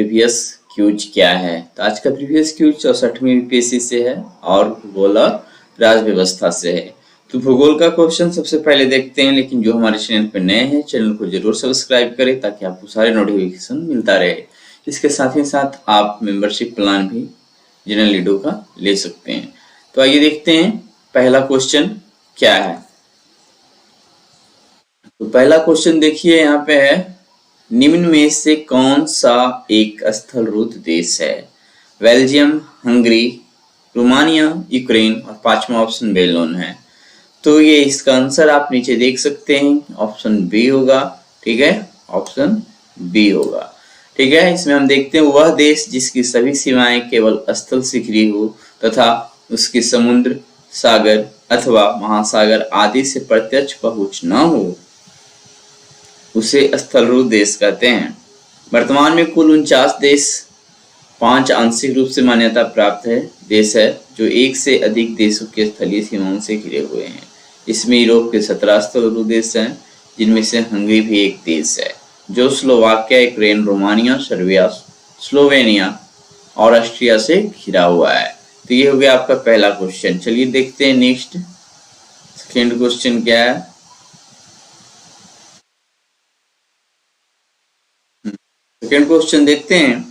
Previous cues क्या है। तो आज का प्रीवियस क्यूज 64वीं यूपीएससी से है और भूगोल और राज व्यवस्था से है। तो भूगोल का क्वेश्चन सबसे पहले देखते हैं, लेकिन जो हमारे चैनल पर नए हैं चैनल को जरूर सब्सक्राइब करें ताकि आपको सारे नोटिफिकेशन मिलता रहे। इसके साथ ही साथ आप मेंबरशिप प्लान भी जनरल लीडो का ले सकते हैं। तो आइए देखते हैं पहला क्वेश्चन क्या है। तो पहला क्वेश्चन देखिए यहाँ पे है, निम्न में से कौन सा एक स्थलरूद्ध देश है? बेल्जियम, हंगरी, रोमानिया, यूक्रेन और पांचवा ऑप्शन बेलोन है। तो ये इसका आंसर आप नीचे देख सकते हैं, ऑप्शन बी होगा। ठीक है, ऑप्शन बी होगा। ठीक है, इसमें हम देखते हैं वह देश जिसकी सभी सीमाएं केवल स्थल से घिरी हो तथा उसकी समुद्र, सागर अथवा महासागर आदि से प्रत्यक्ष पहुंच न हो, उसे स्थलरूद्ध देश कहते हैं। वर्तमान में कुल 49 देश 5 आंशिक रूप से मान्यता प्राप्त है देश है जो एक से अधिक देशों के स्थलीय सीमाओं से घिरे हुए हैं। इसमें यूरोप के 17 स्थलरूद्ध देश हैं, जिनमें से हंगरी भी एक देश है जो Slovakia, Ukraine, Romania, Serbia, Slovenia और ऑस्ट्रिया से घिरा हुआ है। तो ये हो गया आपका पहला क्वेश्चन। चलिए देखते हैं नेक्स्ट सेकेंड क्वेश्चन क्या है। सेकेंड क्वेश्चन देखते हैं,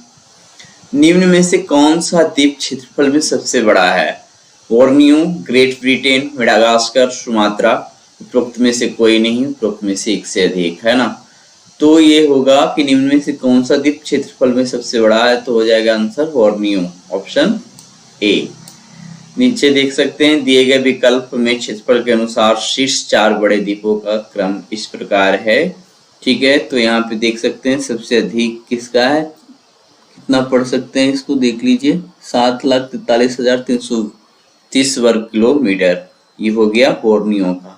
निम्न में से कौन सा द्वीप क्षेत्रफल में सबसे बड़ा है? Borneo, great Britain, Madagascar, Sumatra. उपरोक्त में से कोई नहीं, उपरोक्त में से एक से अधिक है ना। तो ये होगा कि निम्न में से कौन सा द्वीप क्षेत्रफल में सबसे बड़ा है, तो हो जाएगा आंसर बोर्नियो, ऑप्शन ए। नीचे देख सकते हैं दिए गए विकल्प में क्षेत्रफल के अनुसार शीर्ष 4 बड़े द्वीपों का क्रम इस प्रकार है। ठीक है, तो यहाँ पे देख सकते हैं सबसे अधिक किसका है, कितना पढ़ सकते हैं इसको देख लीजिए, 7,43,330 वर्ग किलोमीटर। ये हो गया बोर्नियो का।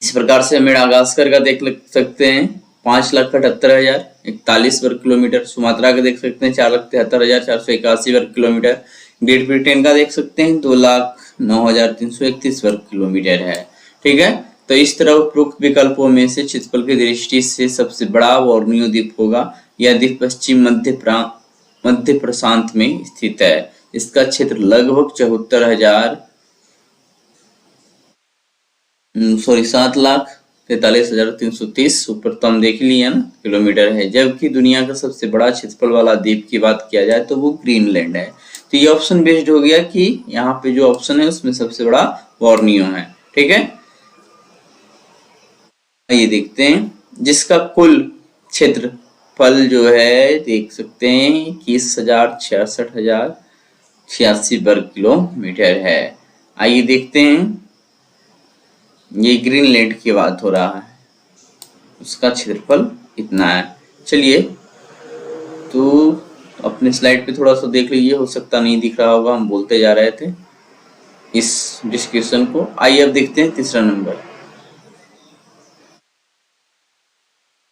इस प्रकार से मेडागास्कर का देख सकते हैं 5,78,041 वर्ग किलोमीटर। सुमात्रा का देख सकते हैं 4,73,481 वर्ग किलोमीटर। ग्रेट ब्रिटेन का देख सकते हैं 2,09,331 वर्ग किलोमीटर है। ठीक है, तो इस तरह उपरोक्त विकल्पों में से क्षेत्रफल की दृष्टि से सबसे बड़ा बोर्नियो द्वीप होगा। यह द्वीप पश्चिम मध्य प्रशांत में स्थित है। इसका क्षेत्र लगभग 7,43,330 ऊपर तो हम देख लिए ना किलोमीटर है। जबकि दुनिया का सबसे बड़ा क्षेत्रफल वाला द्वीप की बात किया जाए तो वो ग्रीनलैंड है। तो ये ऑप्शन बेस्ड हो गया कि यहाँ पे जो ऑप्शन है उसमें सबसे बड़ा बोर्नियो है। ठीक है, ये देखते हैं जिसका कुल क्षेत्रफल जो है देख सकते हैं 21,66,086 वर्ग किलोमीटर है। आइए देखते हैं, ये ग्रीनलैंड की बात हो रहा है, उसका क्षेत्रफल इतना है। चलिए तो अपने स्लाइड पे थोड़ा सा देख लीजिए, हो सकता नहीं दिख रहा होगा, हम बोलते जा रहे थे इस डिस्कशन को। आइए अब देखते हैं तीसरा नंबर।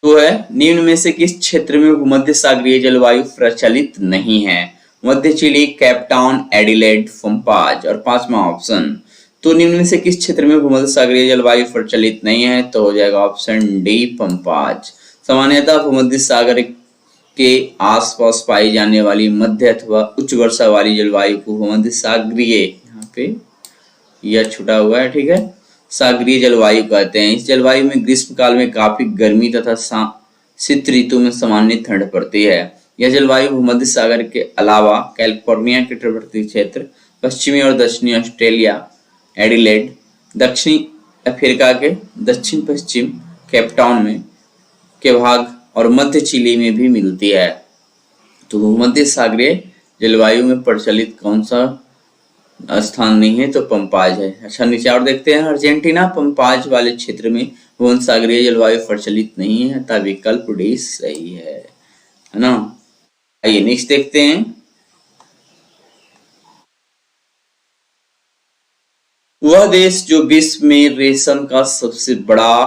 तो है, निम्न में से किस क्षेत्र में भूमध्य सागरीय जलवायु प्रचलित नहीं है? मध्य चिली, केपटाउन, एडिलेड, पंपाज और पांचवा ऑप्शन। तो निम्न में से किस क्षेत्र में भूमध्य सागरीय जलवायु प्रचलित नहीं है, तो हो जाएगा ऑप्शन डी, पंपाज। सामान्यतः भूमध्य सागर के आसपास पाई जाने वाली मध्य अथवा उच्च वर्षा वाली जलवायु को भूमध्य सागरीय, यहाँ पे यह छुटा हुआ है, ठीक है, सागरीय जलवायु कहते हैं। इस जलवायु में ग्रीष्म काल में काफी गर्मी तथा शीत ऋतु में सामान्य ठंड पड़ती है। यह जलवायु भूमध्य सागर के अलावा कैलिफोर्निया के तटवर्ती क्षेत्र, पश्चिमी और दक्षिणी ऑस्ट्रेलिया, एडिलेड, दक्षिणी अफ्रीका के दक्षिण पश्चिम केपटाउन में के भाग और मध्य चिली में भी मिलती है। तो भूमध्य सागरीय जलवायु में प्रचलित कौन सा स्थान नहीं है, तो पंपाज है। अच्छा, नीचे और देखते हैं, अर्जेंटीना पंपाज वाले क्षेत्र में भूमध्य सागरीय जलवायु प्रचलित नहीं है, तब विकल्प डी सही है ना। आइए नेक्स्ट देखते हैं, वह देश जो विश्व में रेशम का सबसे बड़ा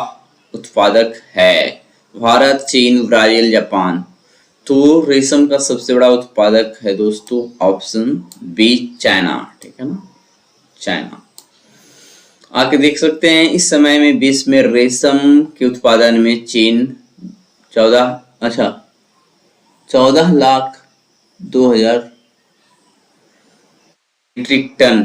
उत्पादक है? भारत, चीन, ब्राजील, जापान। तो रेशम का सबसे बड़ा उत्पादक है दोस्तों ऑप्शन बी, चाइना। ठीक है ना, चाइना। आके देख सकते हैं इस समय में विश्व में रेशम के उत्पादन में चीन 14, अच्छा 14,02,000 मीट्रिक टन।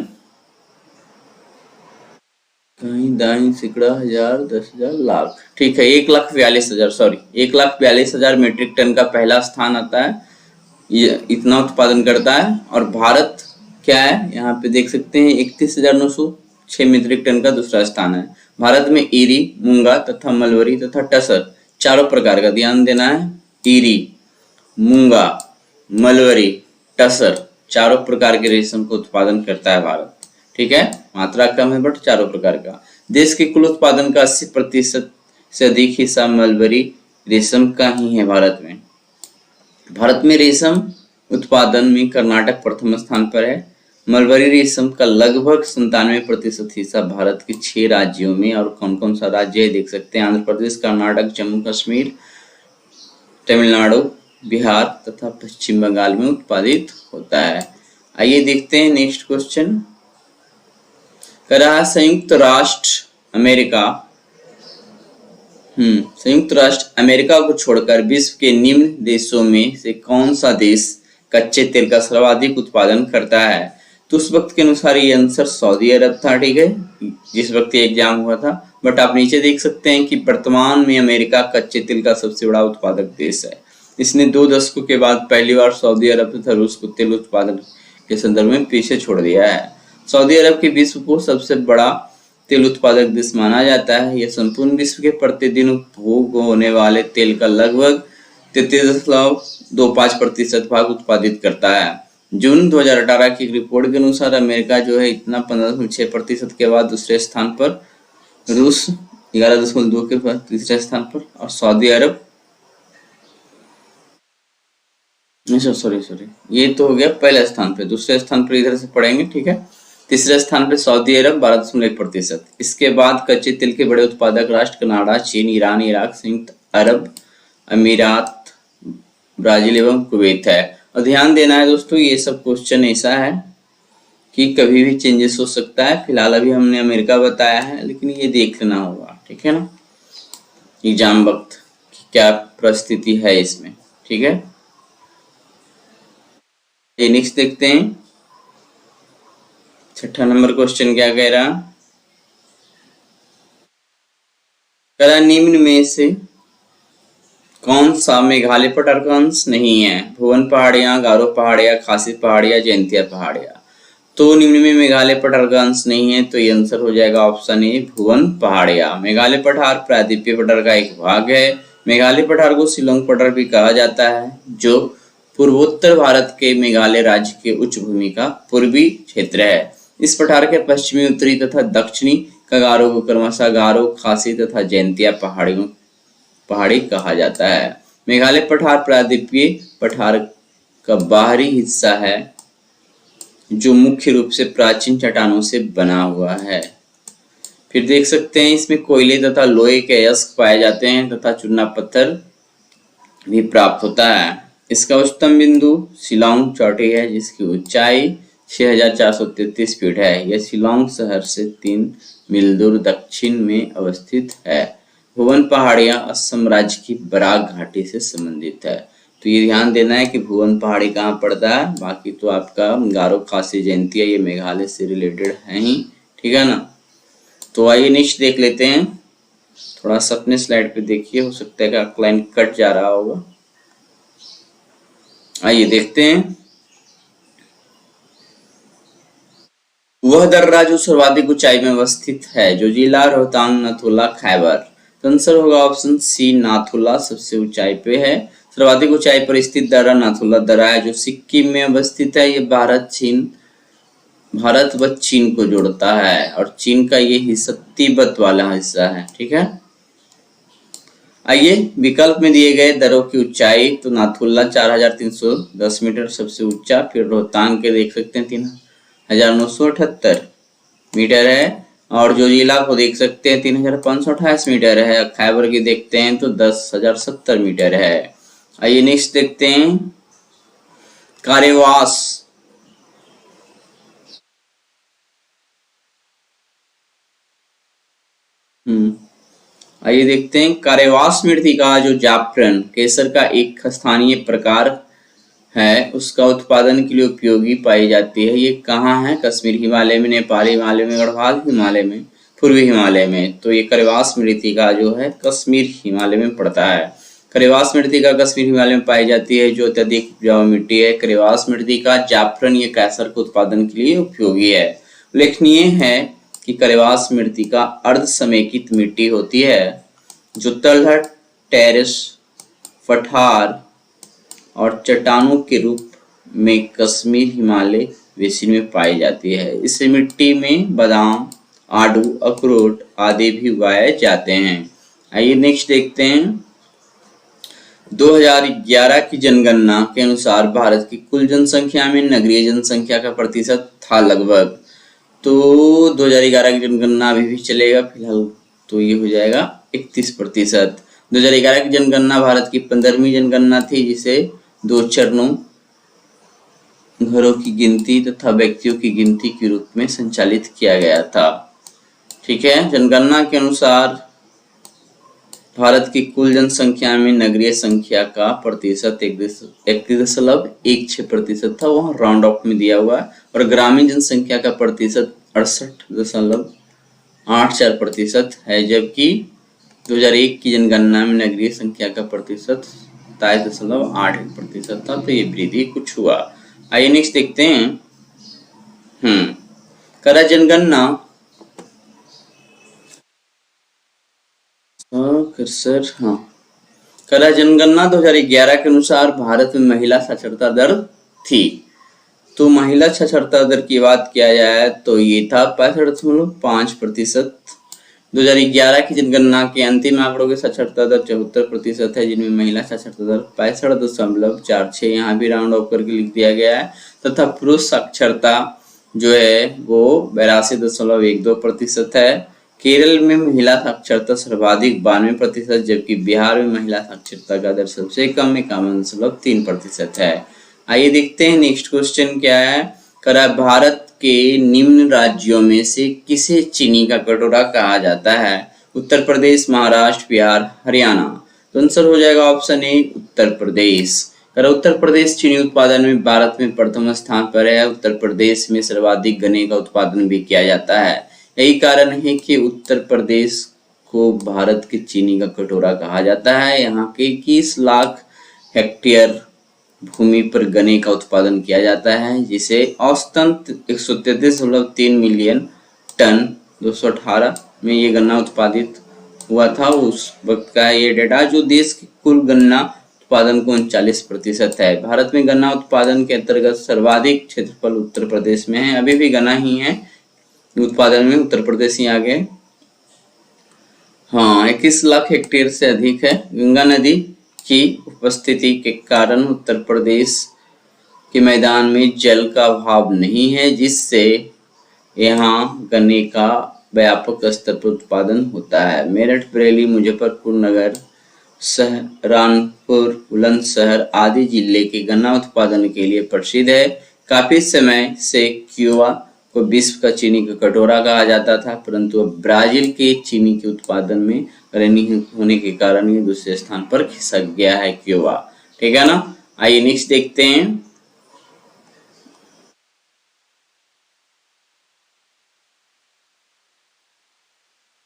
कहीं दाई सिकड़ा हजार, 10,000, लाख, ठीक है, 1,42,000, सॉरी, 1,42,000 मीट्रिक टन का पहला स्थान आता है, ये इतना उत्पादन करता है। और भारत क्या है, यहाँ पे देख सकते हैं 31,906 मीट्रिक टन का दूसरा स्थान है। भारत में ईरी, मूंगा तथा मलबरी तथा टसर चारों प्रकार का, ध्यान देना है, ईरी, मूंगा, मलबरी, टसर चारों प्रकार के रेशम का उत्पादन करता है भारत। ठीक है, मात्रा कम है बट चारों प्रकार का। देश के कुल उत्पादन का 80% से अधिक हिस्सा मलबरी रेशम का ही है भारत में। भारत में रेशम उत्पादन में कर्नाटक प्रथम स्थान पर है। मलबरी रेशम का लगभग 97% हिस्सा भारत के 6 राज्यों में, और कौन कौन सा राज्य है देख सकते हैं, आंध्र प्रदेश, कर्नाटक, जम्मू कश्मीर, तमिलनाडु, बिहार तथा पश्चिम बंगाल में उत्पादित होता है। आइए देखते हैं नेक्स्ट क्वेश्चन। कह रहा है संयुक्त राष्ट्र अमेरिका को छोड़कर विश्व के निम्न देशों में से कौन सा देश कच्चे तेल का सर्वाधिक उत्पादन करता है? तो उस वक्त के अनुसार ये आंसर सऊदी अरब था। ठीक है, जिस वक्त ये एग्जाम हुआ था। बट आप नीचे देख सकते हैं कि वर्तमान में अमेरिका कच्चे तेल का सबसे बड़ा उत्पादक देश है। इसने 2 दशकों के बाद पहली बार सऊदी अरब तथा रूस को तेल उत्पादन के संदर्भ में पीछे छोड़ दिया है। सऊदी अरब के विश्व को सबसे बड़ा तेल उत्पादक देश माना जाता है। यह संपूर्ण विश्व के प्रतिदिन उपभोग होने वाले तेल का लगभग 33.25% भाग उत्पादित करता है। जून 2018 की रिपोर्ट के अनुसार अमेरिका जो है इतना 15.6% के बाद दूसरे स्थान पर, रूस 11.2 के बाद तीसरे स्थान पर, और सऊदी अरब सॉरी ये तो हो गया पहले स्थान पे, दूसरे स्थान पर इधर से पढ़ेंगे। ठीक है, तीसरे स्थान पर सऊदी अरब 12.1%। इसके बाद कच्चे तेल के बड़े उत्पादक राष्ट्र कनाडा, चीन, ईरान, इराक, संयुक्त अरब अमीरात, ब्राजील एवं कुवैत है। और ध्यान देना है दोस्तों, ये सब क्वेश्चन ऐसा है कि कभी भी चेंजेस हो सकता है। फिलहाल अभी हमने अमेरिका बताया है, लेकिन ये देख लेना होगा। ठीक है ना, एग्जाम वक्त क्या परिस्थिति है इसमें। ठीक है, ये नेक्स्ट देखते हैं। 6ठा नंबर क्वेश्चन क्या कह रहा, निम्न में से कौन सा मेघालय पर अर्कांश नहीं है? भुवन पहाड़ियां, गारो पहाड़ियां, खासी पहाड़ियां, जयंतिया पहाड़ियां। तो निम्न में मेघालय पर अर्कांश नहीं है, तो ये आंसर हो जाएगा ऑप्शन ए, भुवन पहाड़ियां। मेघालय पठार प्रायद्वीपीय पठार का एक भाग है। मेघालय पठार को शिलोंग पठार भी कहा जाता है, जो पूर्वोत्तर भारत के मेघालय राज्य के उच्च भूमि का पूर्वी क्षेत्र है। इस पठार के पश्चिमी, उत्तरी तथा दक्षिणी कगारों को क्रमशः गारो, खासी तथा जयंतिया पहाड़ी कहा जाता है। मेघालय पठार प्रायद्वीपीय पठार का बाहरी हिस्सा है, जो मुख्य रूप से प्राचीन चट्टानों से बना हुआ है। फिर देख सकते हैं इसमें कोयले तथा लोहे के अयस्क पाए जाते हैं तथा चूना पत्थर भी प्राप्त होता है। इसका उच्चतम बिंदु शिलांग चोटी है, जिसकी ऊंचाई 6,433 फीट है। यह शिलांग शहर से 3 मील दूर दक्षिण में अवस्थित है। भुवन पहाड़ियां असम राज्य की बराक घाटी से संबंधित है। तो ये ध्यान देना है कि भुवन पहाड़ी कहाँ पड़ता है। बाकी तो आपका गारो, खासी, जयंतिया ये मेघालय से रिलेटेड है ही। ठीक है ना, तो आइए नेक्स्ट देख लेते हैं। थोड़ा सा अपने स्लाइड पे देखिए, हो सकता है कि लाइन कट जा रहा होगा। आइए देखते हैं। वह दर्रा जो सर्वाधिक ऊंचाई में अवस्थित है, जो जिला रोहतांग, नाथुला, खैबर। तो आंसर होगा ऑप्शन सी, नाथुला सबसे ऊंचाई पे है। सर्वाधिक ऊंचाई पर स्थित दर्रा नाथुला दर्रा है, जो सिक्किम में अवस्थित है। ये भारत व चीन को जोड़ता है, और चीन का ये हिस्सा तिब्बत वाला हिस्सा है। ठीक है, आइए विकल्प में दिए गए दर्रों की ऊंचाई। तो नाथुला 4,310 मीटर सबसे ऊंचा, फिर रोहतांग के देख सकते हैं 3,978 मीटर है, और जो जिला को देख सकते हैं 3,528 मीटर है। खैबर की देखते हैं तो 10,070 मीटर है। आइए नेक्स्ट देखते हैं। कारेवास आइए देखते हैं, कारेवास मृत्तिका जो जाफरान केसर का एक स्थानीय प्रकार है, उसका उत्पादन के लिए उपयोगी पाई जाती है। ये कहाँ है? कश्मीर हिमालय में, नेपाल हिमालय में, गढ़वाल हिमालय में, पूर्वी हिमालय में। तो ये कारेवास मृत्तिका जो है कश्मीर हिमालय में पड़ता है। कारेवास मृत्तिका कश्मीर हिमालय में पाई जाती है, जो अत्यधिक उपजाऊ मिट्टी है। कारेवास मृत्तिका जाफरान या केसर के उत्पादन के लिए उपयोगी है। उल्लेखनीय है कि कारेवास मृत्तिका अर्ध समेकित मिट्टी होती है, जो तलहट, टेरेस, पठार और चट्टानों के रूप में कश्मीर हिमालय बेसिन में पाई जाती है। इस मिट्टी में बादाम, आड़ू, अखरोट आदि भी उगाए जाते हैं। आइए नेक्स्ट देखते हैं, 2011 की जनगणना के अनुसार भारत की कुल जनसंख्या में नगरीय जनसंख्या का प्रतिशत था लगभग, तो 2011 की जनगणना अभी भी चलेगा फिलहाल, तो ये हो जाएगा 31%। 2011 की जनगणना भारत की 15वीं जनगणना थी, जिसे 2 चरणों घरों की गिनती तथा व्यक्तियों की गिनती के रूप में संचालित किया गया था। ठीक है, जनगणना के अनुसार भारत की कुल जनसंख्या में नगरीय संख्या का प्रतिशत 31.16% था, वहाँ राउंड ऑफ में दिया हुआ है, और ग्रामीण जनसंख्या का प्रतिशत 68.84% है, जबकि 2001 की जनगणना में नगरीय संख्या का प्रतिशत 27.81% था, तो ये वृद्धि कुछ हुआ। आइए नेक्स्ट देखते हैं, करा जनगणना करा जनगणना 2011 के अनुसार भारत में महिला साक्षरता दर थी। तो महिला साक्षरता दर की बात किया जाए तो ये था 65.5%। 2011 की जनगणना के अंतिम आंकड़ों की साक्षरता दर 74% है, जिनमें महिला साक्षरता दर 65.46, यहाँ भी राउंड ऑफ करके लिख दिया गया है, तथा पुरुष साक्षरता जो है वो 82.12% है। केरल में महिला साक्षरता सर्वाधिक 92%, जबकि बिहार में महिला साक्षरता का दर सबसे कम 51.3% है। आइए देखते हैं नेक्स्ट क्वेश्चन क्या है। करा भारत के निम्न राज्यों में से किसे चीनी का कटोरा कहा जाता है? उत्तर प्रदेश, महाराष्ट्र, बिहार, हरियाणा। तो आंसर हो जाएगा ऑप्शन ए, उत्तर प्रदेश। करा उत्तर प्रदेश चीनी उत्पादन में भारत में प्रथम स्थान पर है। उत्तर प्रदेश में सर्वाधिक गन्ने का उत्पादन भी किया जाता है। यही कारण है कि उत्तर प्रदेश को भारत के चीनी का कटोरा कहा जाता है। यहाँ के 21 लाख हेक्टेयर भूमि पर गन्ने का उत्पादन किया जाता है, जिसे औसतन 133.3 मिलियन टन 2018 में ये गन्ना उत्पादित हुआ था। उस वक्त का ये डेटा, जो देश के कुल गन्ना उत्पादन को 39% है। भारत में गन्ना उत्पादन के अंतर्गत सर्वाधिक क्षेत्रफल उत्तर प्रदेश में है। अभी भी गन्ना ही है उत्पादन में, उत्तर प्रदेश ही आगे। हाँ, 21 लाख हेक्टेयर से अधिक है। गंगा नदी की उपस्थिति के कारण उत्तर प्रदेश के मैदान में जल का अभाव नहीं है, जिससे यहाँ गन्ने का व्यापक स्तर पर उत्पादन होता है। मेरठ, बरेली, मुजफ्फरपुर नगर, सहारनपुर, बुलंदशहर आदि जिले के गन्ना उत्पादन के लिए प्रसिद्ध है। काफी समय से क्यूबा को विश्व का चीनी का कटोरा कहा जाता था, परंतु अब ब्राजील के चीनी के उत्पादन में कमी होने के कारण ये दूसरे स्थान पर खिसक गया है क्यूबा। ठीक है ना। आइए नेक्स्ट देखते हैं।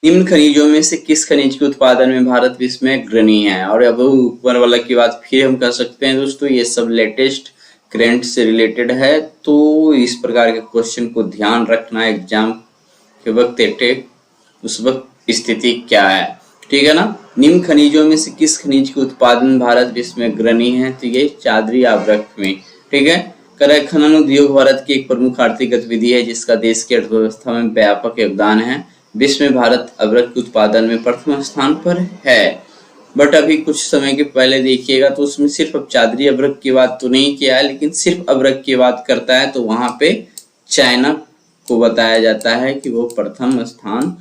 निम्न खनिजों में से किस खनिज के उत्पादन में भारत विश्व में अग्रणी है? और अब ऊपर वाला की बात फिर हम कर सकते हैं दोस्तों, ये सब लेटेस्ट करंट से रिलेटेड है, तो इस प्रकार के क्वेश्चन को ध्यान रखना एग्जाम के वक्त, उस वक्त स्थिति क्या है। ठीक है ना। निम्न खनिजों में से किस खनिज के उत्पादन भारत विश्व में अग्रणी है? तो ये चादरी आवरक में। ठीक है। करय खनन उद्योग भारत की एक प्रमुख आर्थिक गतिविधि है, जिसका देश की अर्थव्यवस्था में व्यापक योगदान है। विश्व में भारत अवरक के उत्पादन में प्रथम स्थान पर है। बट अभी कुछ समय के पहले देखिएगा तो उसमें सिर्फ अब चादरी अवरक की बात तो नहीं किया है, लेकिन सिर्फ अवरक की बात करता है तो वहां पे चाइना को बताया जाता है कि वो प्रथम स्थान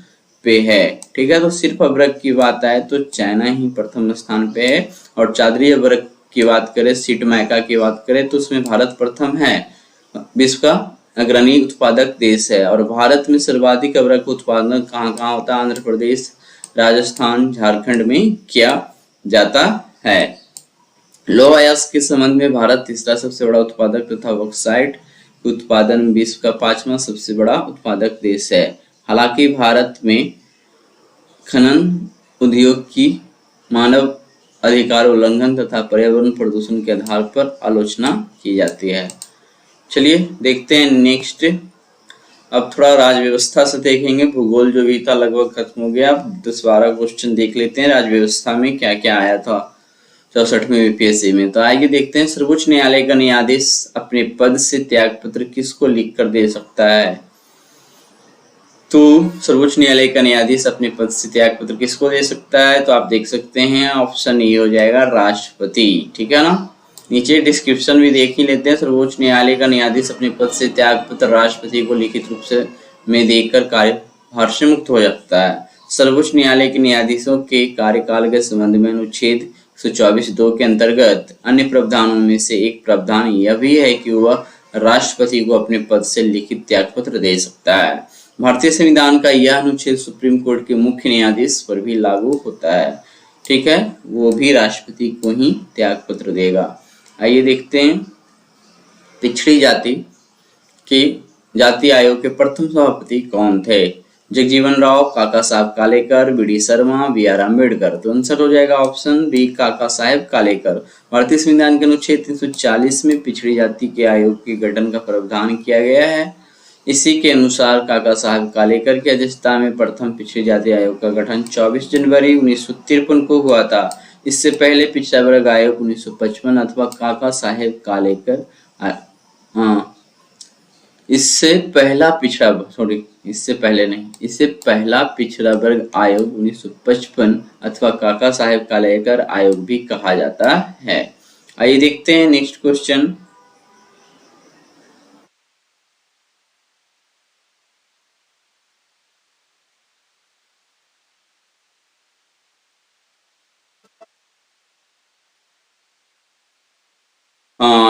पे है। ठीक है। तो सिर्फ अवरक की बात आए तो चाइना ही प्रथम स्थान पे है, और चादरी अवरक की बात करें, सीट मैका की बात करें तो उसमें भारत प्रथम है, विश्व का अग्रणी उत्पादक देश है। और भारत में सर्वाधिक अवरक उत्पादन कहाँ कहाँ होता है? आंध्र प्रदेश, राजस्थान, झारखंड में किया जाता है। लौह अयस्क के संबंध में भारत तीसरा सबसे बड़ा उत्पादक तथा बॉक्साइट उत्पादन में विश्व का 5वां सबसे बड़ा उत्पादक देश है। हालांकि भारत में खनन उद्योग की मानव अधिकार उल्लंघन तथा पर्यावरण प्रदूषण के आधार पर आलोचना की जाती है। चलिए देखते हैं नेक्स्ट। अब थोड़ा राज व्यवस्था से देखेंगे। भूगोल जो भी था लगभग खत्म हो गया। 10-12 क्वेश्चन देख लेते हैं राज व्यवस्था में क्या क्या आया था 64वें यूपीएससी में। तो आइए देखते हैं। सर्वोच्च न्यायालय का न्यायाधीश अपने पद से त्याग पत्र किसको लिख कर दे सकता है? तो सर्वोच्च न्यायालय का न्यायाधीश अपने पद से त्याग पत्र किसको दे सकता है? तो आप देख सकते हैं ऑप्शन ए हो जाएगा राष्ट्रपति। ठीक है ना। नीचे डिस्क्रिप्शन भी देख ही लेते हैं। सर्वोच्च न्यायालय का न्यायाधीश अपने पद से त्याग पत्र राष्ट्रपति को लिखित रूप से में देकर कार्यभार से मुक्त हो सकता है। सर्वोच्च न्यायालय के न्यायाधीशों के कार्यकाल के संबंध में अनुच्छेद 124(2) के अंतर्गत अन्य प्रावधानों में से एक प्रावधान यह भी है कि वह राष्ट्रपति को अपने पद से लिखित त्यागपत्र दे सकता है। भारतीय संविधान का यह अनुच्छेद सुप्रीम कोर्ट के मुख्य न्यायाधीश पर भी लागू होता है। ठीक है, वो भी राष्ट्रपति को ही त्यागपत्र देगा। आइए देखते हैं पिछड़ी जाति के जाति आयोग के प्रथम सभापति कौन थे? जगजीवन राव, काका साहब कालेकर, बी.डी. शर्मा, बी.आर. अम्बेडकर। तो आंसर हो जाएगा ऑप्शन बी काका साहब कालेकर। भारतीय संविधान के अनुच्छेद 340 में पिछड़ी जाति के आयोग के गठन का प्रावधान किया गया है। इसी के अनुसार काका साहब कालेकर की अध्यक्षता में प्रथम पिछड़ी जाति आयोग का गठन 24 जनवरी 1953 को हुआ था। इससे पहले पिछड़ा वर्ग आयोग 1955 अथवा काका साहेब कालेकर इससे पहला पिछड़ा वर्ग आयोग 1955 अथवा काका साहेब कालेकर आयोग भी कहा जाता है। आइए देखते हैं नेक्स्ट क्वेश्चन।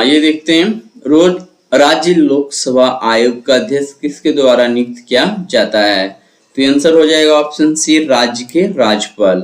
ये देखते हैं। रोज राज्य लोकसभा आयोग का अध्यक्ष किसके द्वारा नियुक्त किया जाता है? तो आंसर हो जाएगा ऑप्शन सी राज्य के राज्यपाल।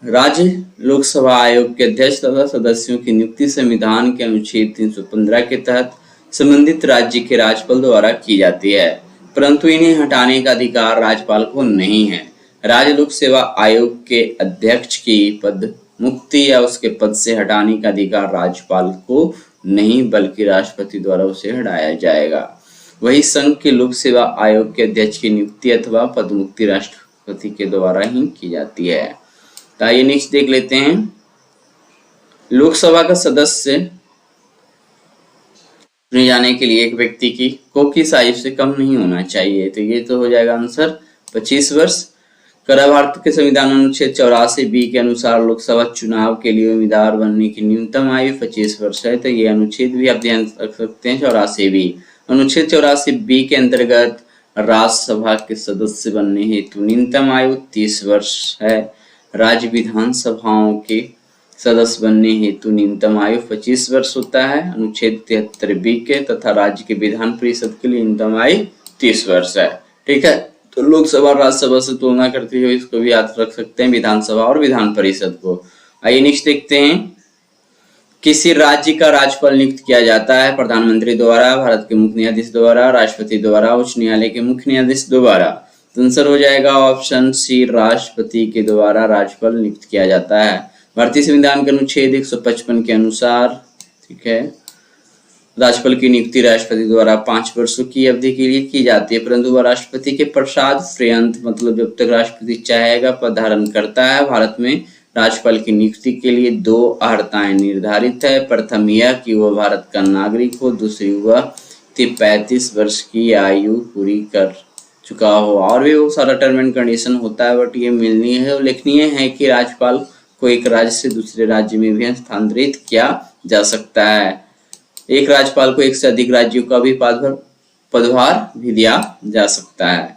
राज्य लोकसभा आयोग के अध्यक्ष तथा सदस्यों की नियुक्ति संविधान के अनुच्छेद 315 के तहत संबंधित राज्य के राज्यपाल द्वारा की जाती है, परंतु इन्हें हटाने का अधिकार राज्यपाल को नहीं है। राज्य लोक सेवा आयोग के अध्यक्ष की पद मुक्ति या उसके पद से हटाने का अधिकार राज्यपाल को नहीं बल्कि राष्ट्रपति द्वारा उसे हटाया जाएगा। वही संघ के लोक सेवा आयोग के अध्यक्ष की नियुक्ति अथवा पद मुक्ति राष्ट्रपति के द्वारा ही की जाती है। तो आइए नेक्स्ट देख लेते हैं। लोकसभा का सदस्य चुने जाने के लिए एक व्यक्ति की किस आयु से कम नहीं होना चाहिए? तो ये तो हो जाएगा आंसर 25 वर्ष। भारत के संविधान अनुच्छेद 84(b) के अनुसार लोकसभा चुनाव के लिए उम्मीदवार बनने की न्यूनतम आयु 25 वर्ष है। तो ये अनुच्छेद भी आप ध्यान रख सकते हैं 84(b). अनुच्छेद 84(b) के अंतर्गत राज्यसभा के सदस्य बनने हेतु न्यूनतम आयु 30 वर्ष है। राज्य विधानसभाओं के सदस्य बनने हेतु न्यूनतम आयु 25 वर्ष होता है अनुच्छेद 73(b) के, तथा राज्य के विधान परिषद के लिए न्यूनतम आयु 30 वर्ष है। ठीक है, तो लोकसभा राज्यसभा से तुलना करते हुए इसको भी याद रख सकते हैं, विधानसभा और विधान परिषद को। आइए नेक्स्ट देखते हैं। किसी राज्य का राज्यपाल नियुक्त किया जाता है प्रधानमंत्री द्वारा, भारत के मुख्य न्यायाधीश द्वारा, राष्ट्रपति द्वारा, उच्च न्यायालय के मुख्य न्यायाधीश द्वारा। तो आंसर हो जाएगा ऑप्शन सी राष्ट्रपति के द्वारा राज्यपाल नियुक्त किया जाता है। भारतीय संविधान के अनुच्छेद 155 के अनुसार, ठीक है, राज्यपाल की नियुक्ति राष्ट्रपति द्वारा 5 वर्षों की अवधि के लिए की जाती है, परंतु वह राष्ट्रपति के प्रसाद पर्यंत, मतलब जब तक राष्ट्रपति चाहेगा पद धारण करता है। भारत में राज्यपाल की नियुक्ति के लिए 2 अर्हताएं निर्धारित है। प्रथम यह कि वह भारत का नागरिक हो, दूसरी वह 35 वर्ष की आयु पूरी कर चुका हो। और भी बहुत सारा टर्म एंड कंडीशन होता है, बट ये मिलनी है और लिखनीय है कि राज्यपाल को एक राज्य से दूसरे राज्य में भी स्थानांतरित किया जा सकता है। एक राज्यपाल को एक से अधिक राज्यों का भी पदभार भी दिया जा सकता है।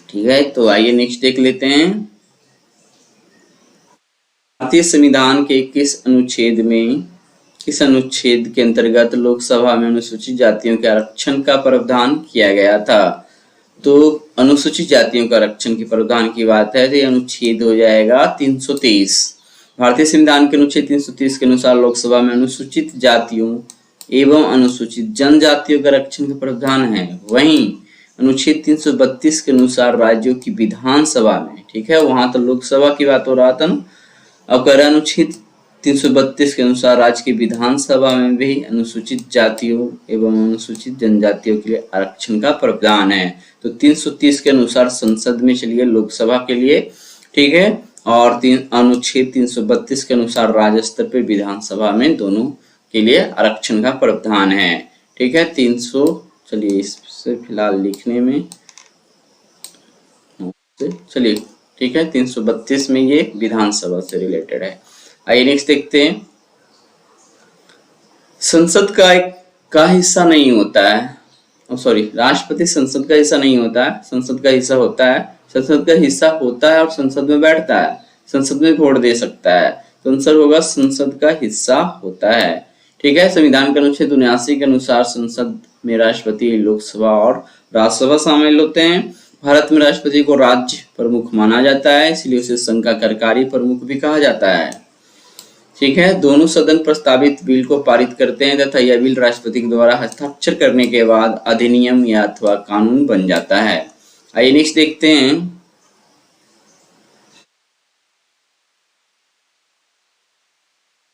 ठीक है, तो आइए नेक्स्ट देख लेते हैं। भारतीय संविधान के किस अनुच्छेद के अंतर्गत लोकसभा में अनुसूचित जातियों के आरक्षण का प्रावधान किया गया था? तो अनुसूचित जातियों का आरक्षण के प्रावधान की बात है तो ये अनुच्छेद हो जाएगा 330। भारतीय संविधान के अनुच्छेद 330 के अनुसार लोकसभा में अनुसूचित जातियों एवं अनुसूचित जनजातियों का आरक्षण का प्रावधान है। वहीं अनुच्छेद 332 के अनुसार राज्यों की विधानसभा में, ठीक है, वहां तो लोकसभा की बात हो रहा था ना, अब कह रहा अनुच्छेद 332 के अनुसार राज्य की विधानसभा में भी अनुसूचित जातियों एवं अनुसूचित जनजातियों के लिए आरक्षण का प्रावधान है। तो 330 के अनुसार संसद में चलिए लोकसभा के लिए, ठीक है, और अनुच्छेद 332 के अनुसार राज्य स्तर पर विधानसभा में दोनों के लिए आरक्षण का प्रावधान है। ठीक है, 300, चलिए इससे फिलहाल लिखने में चलिए, ठीक है, 332 में ये विधानसभा से रिलेटेड है। आइए नेक्स्ट देखते हैं। संसद का हिस्सा नहीं होता है, सॉरी, राष्ट्रपति संसद का हिस्सा नहीं होता है, संसद का हिस्सा होता है। संसद का हिस्सा होता है और संसद में बैठता है, संसद में वोट दे सकता है, तो आंसर होगा संसद का हिस्सा होता है। ठीक है, संविधान के अनुच्छेद 79 के अनुसार संसद में राष्ट्रपति, लोकसभा और राज्यसभा शामिल होते हैं। भारत में राष्ट्रपति को राज्य प्रमुख माना जाता है, इसलिए उसे संघ का कार्यकारी प्रमुख भी कहा जाता है। ठीक है, दोनों सदन प्रस्तावित बिल को पारित करते हैं तथा यह बिल राष्ट्रपति के द्वारा हस्ताक्षर करने के बाद अधिनियम या अथवा कानून बन जाता है। आइए नेक्स्ट देखते हैं।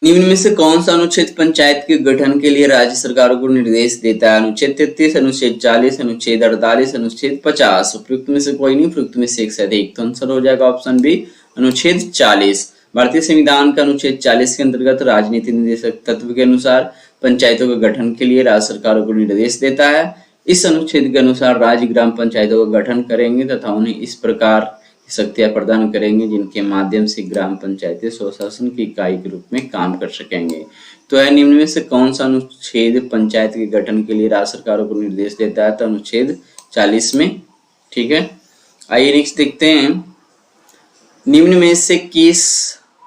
निम्न में से कौन सा अनुच्छेद पंचायत के गठन के लिए राज्य सरकारों को निर्देश देता है? अनुच्छेद 33, अनुच्छेद 40, अनुच्छेद 48, अनुच्छेद 50। उपयुक्त में से कोई नहीं, उपयुक्त में से एक से अधिक, तो आंसर हो जाएगा ऑप्शन बी, अनुच्छेद 40। भारतीय संविधान का अनुच्छेद 40 के अंतर्गत राजनीति निर्देशक तत्व के अनुसार पंचायतों के गठन के लिए राज्य सरकारों को निर्देश देता है। इस अनुच्छेद के अनुसार राज्य ग्राम पंचायतों का गठन करेंगे तथा उन्हें इस प्रकार शक्तियां प्रदान करेंगे जिनके माध्यम से ग्राम पंचायतें स्वशासन की इकाई के रूप में काम कर सकेंगे। तो है निम्न में से कौन सा अनुच्छेद पंचायत के गठन के लिए राज्य सरकारों को निर्देश देता है? तो अनुच्छेद 40 में। ठीक है, आइए नेक्स्ट देखते हैं। निम्न में से किस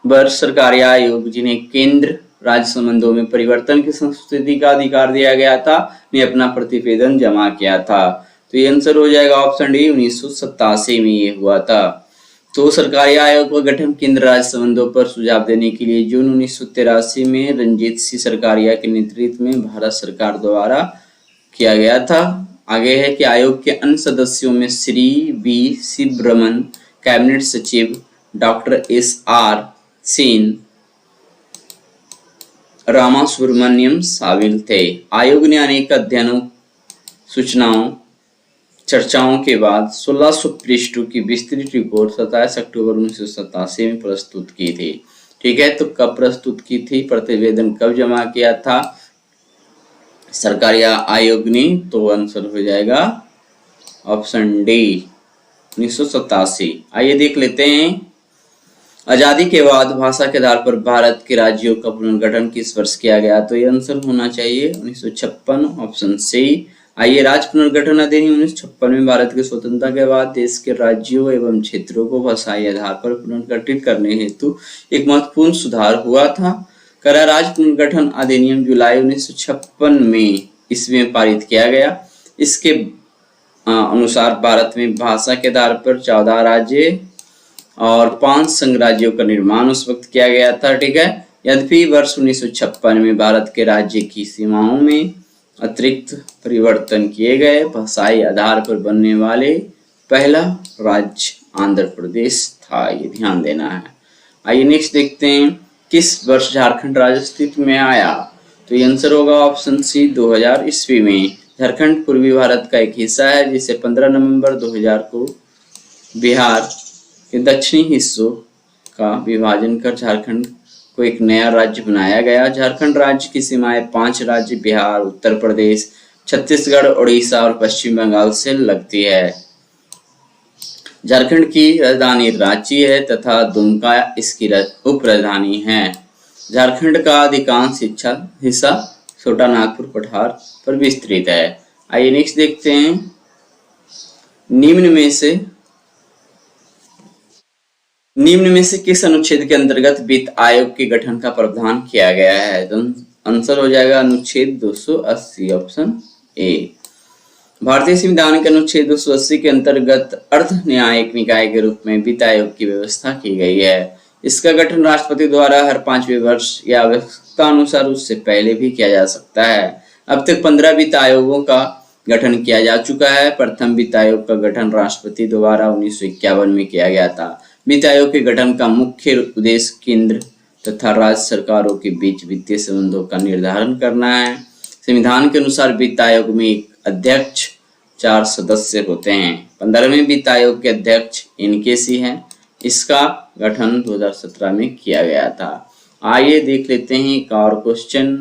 वर्ष सरकारी आयोग जिन्हें केंद्र राज्य संबंधों में परिवर्तन की संस्कृति का अधिकार दिया गया था ने अपना प्रतिवेदन जमा किया था? तो ये आंसर हो जाएगा ऑप्शन डी, 1987 में ये हुआ था। तो सरकारी आयोग का गठन केंद्र राज्य संबंधों पर सुझाव देने के लिए जून 1983 में रणजीत सिंह सरकारिया के नेतृत्व में भारत सरकार द्वारा किया गया था। आगे है कि आयोग के अन्य सदस्यों में श्री वी सुब्रमण्यम, कैबिनेट सचिव डॉक्टर SR सेन, रामा सुब्रमण्यम शामिल थे। आयोग ने अनेक अध्ययनों, सूचनाओं, चर्चाओं के बाद 1600 पृष्ठों की विस्तृत रिपोर्ट 27 अक्टूबर 1987 में प्रस्तुत की थी। ठीक है, तो कब प्रस्तुत की थी, प्रतिवेदन कब जमा किया था सरकारी आयोग ने? तो आंसर हो जाएगा ऑप्शन डी, 1987। आइए देख लेते हैं। आजादी के बाद भाषा के आधार पर भारत के राज्यों का पुनर्गठन किस वर्ष किया गया? तो ये आंसर होना चाहिए 1956, ऑप्शन सी। आइए, राज्य पुनर्गठन अधिनियम 1956 में भारत की स्वतंत्रता के बाद देश के राज्यों एवं क्षेत्रों को भाषाई आधार पर पुनर्गठित करने हेतु एक महत्वपूर्ण सुधार हुआ था। करा राज्य पुनर्गठन अधिनियम जुलाई 1956 में इसमें पारित किया गया। इसके अनुसार भारत में भाषा के आधार पर 14 राज्य और 5 संघ राज्यों का निर्माण उस वक्त किया गया था। ठीक है, यद्यपि वर्ष 1956 में भारत के राज्य की सीमाओं में अतिरिक्त परिवर्तन किए गए। भाषाई आधार पर बनने वाले पहला राज्य आंध्र प्रदेश था, ये ध्यान देना है। आइए नेक्स्ट देखते हैं। किस वर्ष झारखंड राज्य अस्तित्व में आया? तो ये आंसर होगा ऑप्शन सी, 2000 ईस्वी में। झारखंड पूर्वी भारत का एक हिस्सा है जिसे 15 नवंबर 2000 को बिहार के दक्षिणी हिस्सों का विभाजन कर झारखंड को एक नया राज्य बनाया गया। झारखंड राज्य की सीमाएं 5 राज्य बिहार, उत्तर प्रदेश, छत्तीसगढ़, उड़ीसा और पश्चिम बंगाल से लगती है। झारखंड की राजधानी रांची है तथा दुमका इसकी उप राजधानी है। झारखंड का अधिकांश हिस्सा छोटा नागपुर पठार पर विस्तृत है। आइए नेक्स्ट देखते हैं। निम्न में से किस अनुच्छेद के अंतर्गत वित्त आयोग के गठन का प्रावधान किया गया है? तो आंसर हो जाएगा अनुच्छेद 280, ऑप्शन ए। भारतीय संविधान के अनुच्छेद 280 के अंतर्गत अर्ध न्यायिक निकाय के रूप में वित्त आयोग की व्यवस्था की गई है। इसका गठन राष्ट्रपति द्वारा हर 5वें वर्ष या आवश्यकता अनुसार उससे पहले भी किया जा सकता है। अब तक 15 वित्त आयोगों का गठन किया जा चुका है। प्रथम वित्त आयोग का गठन राष्ट्रपति द्वारा 1951 में किया गया था। वित्त आयोग के गठन का मुख्य उद्देश्य केंद्र तथा राज्य सरकारों के बीच वित्तीय संबंधों का निर्धारण करना है। संविधान के अनुसार वित्त आयोग में एक अध्यक्ष, 4 सदस्य होते हैं। 15वें वित्त आयोग के अध्यक्ष NKC हैं। इसका गठन 2017 में किया गया था। आइए देख लेते हैं एक और क्वेश्चन।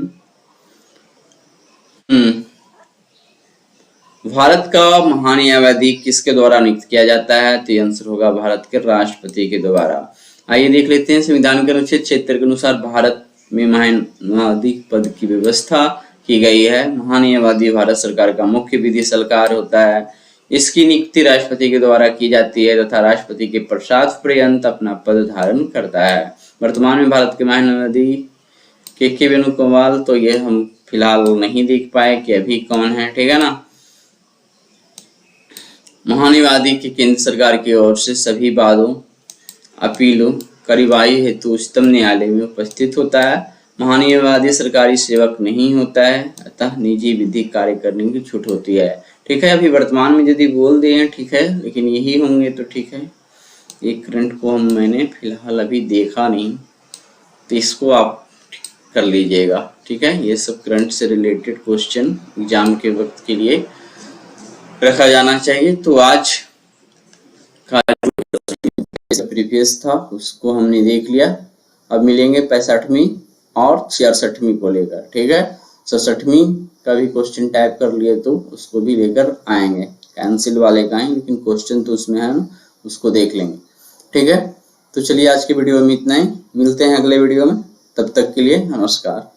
भारत का महान्यायवादी किसके द्वारा नियुक्त किया जाता है? तो आंसर होगा भारत के राष्ट्रपति के द्वारा। आइए देख लेते हैं। संविधान के अनुच्छेद 76 के अनुसार भारत में महान्यायवादी पद की व्यवस्था की गई है। महान्यायवादी भारत सरकार का मुख्य विधि सलाहकार होता है। इसकी नियुक्ति राष्ट्रपति के द्वारा की जाती है तथा राष्ट्रपति के पश्चात पर्यंत अपना पद धारण करता है। वर्तमान में भारत के महान्यायवादी के वेणुगोपाल, तो ये हम फिलहाल नहीं देख पाए कि अभी कौन है, ठीक है ना। महान्यायवादी के केंद्र सरकार की ओर से सभी वादों, अपीलों, कार्यवाही हेतु उच्चतम न्यायालय में उपस्थित होता है। महान्यायवादी सरकारी सेवक नहीं होता है, अतः निजी विधिक कार्य करने की छूट होती है। ठीक है, अभी वर्तमान में यदि बोल दिए ठीक है, लेकिन यही होंगे तो ठीक है। एक करंट को मैंने फिलहाल अभी देखा नहीं, तो इसको आप कर लीजिएगा, ठीक है। ये सब करंट से रिलेटेड क्वेश्चन एग्जाम के वक्त के लिए रखा जाना चाहिए। तो आज का प्रीवियस था उसको हमने देख लिया। अब मिलेंगे 65वीं और 66वीं को लेकर, ठीक है। 66वीं का भी क्वेश्चन टाइप कर लिए तो उसको भी लेकर आएंगे। कैंसिल वाले का है लेकिन क्वेश्चन तो उसमें है ना, उसको देख लेंगे, ठीक है। तो चलिए आज के वीडियो में इतना ही, मिलते हैं अगले वीडियो में, तब तक के लिए नमस्कार।